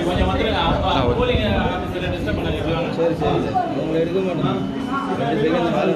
கொஞ்சம் வந்துருங்க. போலிங்க ஆஃபீஸில் டிஸ்டர்ப் பண்ணாங்க. சரி சரி சார், அவங்க எடுக்க மாட்டோம். 2 செகண்ட் கால்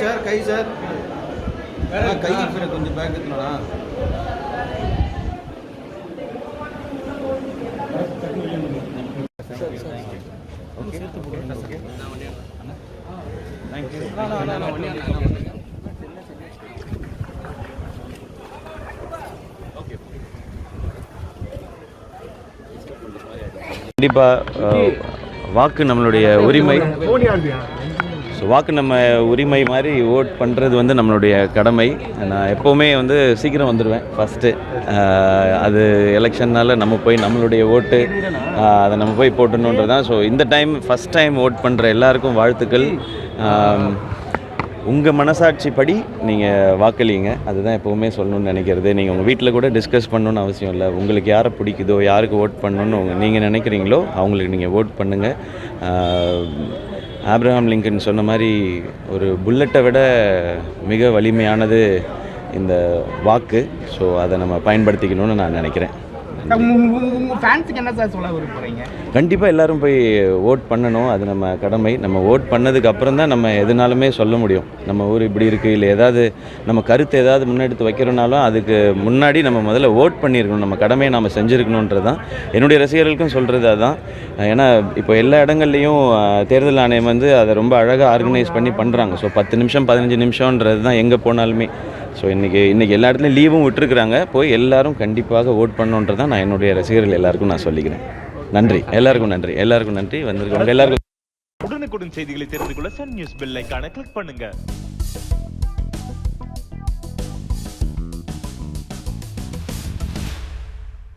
சார் கை சார் கை கொஞ்சம் பேக் எடுத்துனா கண்டிப்பாக வாக்கு நம்மளுடைய உரிமை. ஸோ வாக்கு நம்ம உரிமை மாதிரி ஓட் பண்ணுறது வந்து நம்மளுடைய கடமை. நான் எப்போவுமே வந்து சீக்கிரம் வந்துடுவேன் ஃபஸ்ட்டு. அது எலெக்ஷன்னால் நம்ம போய் நம்மளுடைய ஓட்டு அதை நம்ம போய் போட்டணுன்றது தான். ஸோ இந்த டைம் ஃபஸ்ட் டைம் ஓட் பண்ணுற எல்லாருக்கும் வாழ்த்துக்கள். உங்கள் மனசாட்சிப்படி நீங்கள் வாக்களிங்க, அதுதான் எப்போவுமே சொல்லணும்னு நினைக்கிறது. நீங்கள் உங்கள் வீட்டில் கூட டிஸ்கஸ் பண்ணணுன்னு அவசியம் இல்லை. உங்களுக்கு யாரை பிடிக்குதோ, யாருக்கு ஓட் பண்ணணுன்னு நீங்கள் நினைக்கிறீங்களோ அவங்களுக்கு நீங்கள் ஓட் பண்ணுங்கள். ஆப்ரஹாம் லிங்கன் சொன்ன மாதிரி ஒரு புல்லட்டை விட மிக வலிமையானது இந்த வாக்கு. ஸோ அதை நம்ம பயன்படுத்திக்கணும்னு நான் நினைக்கிறேன். கண்டிப்பாக எல்லோரும் போய் ஓட் பண்ணணும், அது நம்ம கடமை. நம்ம ஓட் பண்ணதுக்கு அப்புறம் தான் நம்ம எதுனாலுமே சொல்ல முடியும் நம்ம ஊர் இப்படி இருக்குது, இல்லை ஏதாவது நம்ம கருத்து ஏதாவது முன்னெடுத்து வைக்கிறோனாலும் அதுக்கு முன்னாடி நம்ம முதல்ல ஓட் பண்ணியிருக்கணும். நம்ம கடமையை நம்ம செஞ்சுருக்கணுன்றது தான் என்னுடைய ரசிகர்களுக்கும் சொல்கிறது. அதுதான். ஏன்னா இப்போ எல்லா இடங்கள்லையும் தேர்தல் ஆணையம் வந்து அதை ரொம்ப அழகாக ஆர்கனைஸ் பண்ணி பண்ணுறாங்க. ஸோ 10 நிமிஷம் 15 நிமிஷம்ன்றது தான் எங்கே போனாலுமே. ஸோ இன்றைக்கி எல்லா இடத்துலையும் லீவும் விட்டுருக்குறாங்க. போய் எல்லோரும் கண்டிப்பாக ஓட் பண்ணணுன்றது தான் நான் என்னுடைய ரசிகர்கள் எல்லாருக்கும் நான் சொல்லிக்கிறேன். நன்றி, எல்லாருக்கும் நன்றி, எல்லாருக்கும் நன்றி. வந்திருக்கவங்க எல்லாருக்கும். உடனுக்குடன் செய்திகளை தெரிந்து கொள்ள சன் நியூஸ் பெல் ஐகானை கிளிக் பண்ணுங்க.